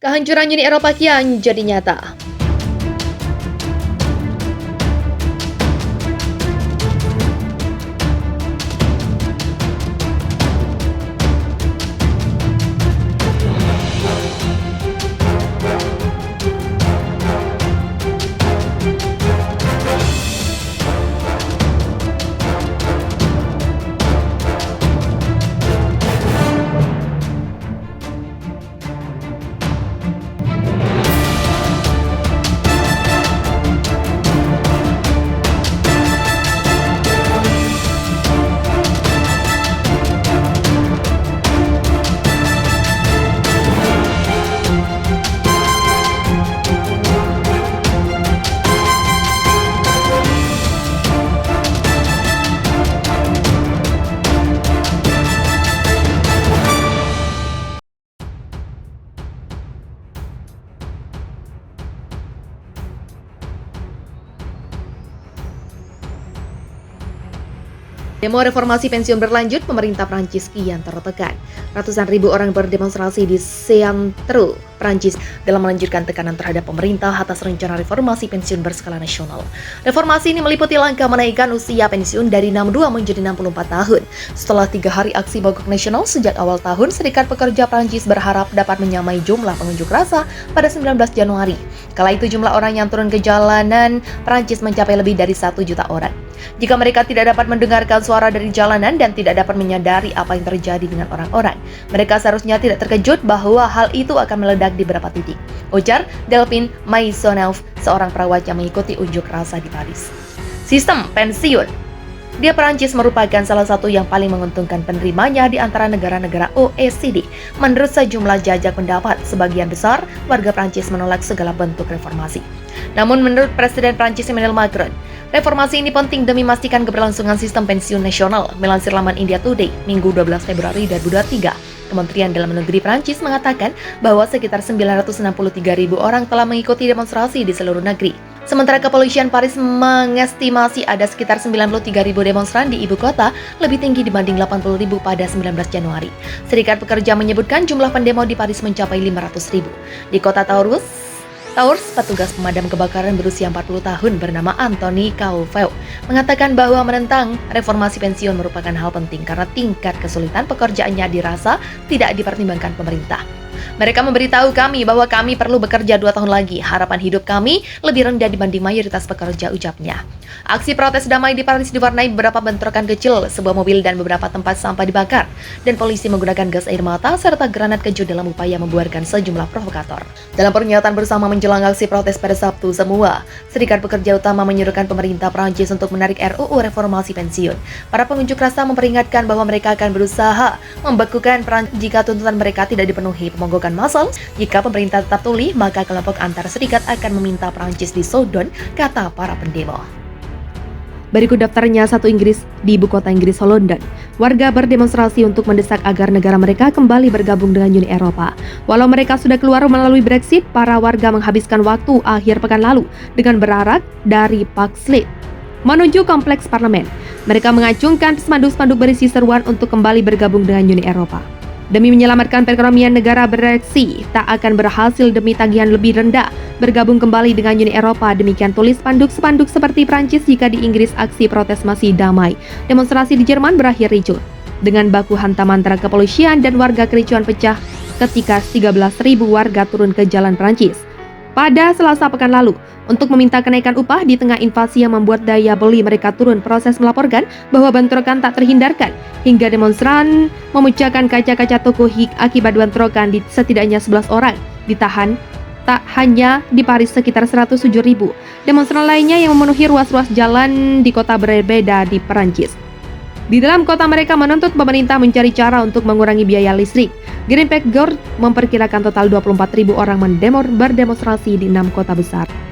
Kehancuran Uni Eropa kian jadi nyata. Demo reformasi pensiun berlanjut, pemerintah Prancis kian tertekan. Ratusan ribu orang berdemonstrasi di Saint-Tropez, Prancis dalam melanjutkan tekanan terhadap pemerintah atas rencana reformasi pensiun berskala nasional. Reformasi ini meliputi langkah menaikkan usia pensiun dari 62 menjadi 64 tahun. Setelah 3 hari aksi mogok nasional sejak awal tahun, Serikat Pekerja Prancis berharap dapat menyamai jumlah pengunjuk rasa pada 19 Januari. Kala itu jumlah orang yang turun ke jalanan Prancis mencapai lebih dari 1 juta orang. Jika mereka tidak dapat mendengarkan suara dari jalanan dan tidak dapat menyadari apa yang terjadi dengan orang-orang, mereka seharusnya tidak terkejut bahwa hal itu akan meledak di beberapa titik, ujar Delphine Maisonneuve, seorang perawat yang mengikuti unjuk rasa di Paris. Sistem pensiun di Perancis merupakan salah satu yang paling menguntungkan penerimanya di antara negara-negara OECD. Menurut sejumlah jajak pendapat, sebagian besar warga Perancis menolak segala bentuk reformasi. Namun menurut Presiden Prancis Emmanuel Macron, reformasi ini penting demi memastikan keberlangsungan sistem pensiun nasional. Melansir laman India Today, Minggu 12 Februari 2023, Kementerian Dalam Negeri Prancis mengatakan bahwa sekitar 963.000 orang telah mengikuti demonstrasi di seluruh negeri. Sementara kepolisian Paris mengestimasi ada sekitar 93.000 demonstran di ibu kota, lebih tinggi dibanding 80.000 pada 19 Januari. Serikat Pekerja menyebutkan jumlah pendemo di Paris mencapai 500.000. Di kota Tours, petugas pemadam kebakaran berusia 40 tahun bernama Anthony Caufeu mengatakan bahwa menentang reformasi pensiun merupakan hal penting karena tingkat kesulitan pekerjaannya dirasa tidak dipertimbangkan pemerintah. Mereka memberitahu kami bahwa kami perlu bekerja 2 tahun lagi. Harapan hidup kami lebih rendah dibanding mayoritas pekerja, ucapnya. Aksi protes damai di Paris diwarnai beberapa bentrokan kecil, sebuah mobil dan beberapa tempat sampah dibakar, dan polisi menggunakan gas air mata serta granat keju dalam upaya membuarkan sejumlah provokator. Dalam pernyataan bersama menjelang aksi protes pada Sabtu semua, Serikat Pekerja Utama menyuruhkan pemerintah Prancis untuk menarik RUU reformasi pensiun. Para pengunjuk rasa memperingatkan bahwa mereka akan berusaha membekukan Prancis jika tuntutan mereka tidak dipenuhi. Pemogokan massal, jika pemerintah tetap tuli, maka kelompok antar serikat akan meminta Prancis disodon, kata para pendemo. Berikut daftarnya satu Inggris di ibu kota Inggris, London. Warga berdemonstrasi untuk mendesak agar negara mereka kembali bergabung dengan Uni Eropa. Walau mereka sudah keluar melalui Brexit, para warga menghabiskan waktu akhir pekan lalu dengan berarak dari Park Street menuju kompleks parlemen. Mereka mengacungkan spanduk-spanduk berisi seruan untuk kembali bergabung dengan Uni Eropa. Demi menyelamatkan perekonomian negara Brexit tak akan berhasil demi tagihan lebih rendah bergabung kembali dengan Uni Eropa, demikian tulis spanduk-spanduk seperti Prancis. Jika di Inggris aksi protes masih damai, demonstrasi di Jerman berakhir ricuh dengan baku hantaman antara kepolisian dan warga. Kericuan pecah ketika 13.000 warga turun ke jalan Prancis pada Selasa pekan lalu untuk meminta kenaikan upah di tengah invasi yang membuat daya beli mereka turun. Proses melaporkan bahwa bentrokan tak terhindarkan hingga demonstran memecahkan kaca-kaca toko akibat bentrokan. Di setidaknya 11 orang ditahan. Tak hanya di Paris, sekitar 107.000 demonstran lainnya yang memenuhi ruas-ruas jalan di kota berbeda di Perancis. Di dalam kota mereka menuntut pemerintah mencari cara untuk mengurangi biaya listrik. Greenpeace Gord memperkirakan total 24.000 orang berdemonstrasi di 6 kota besar.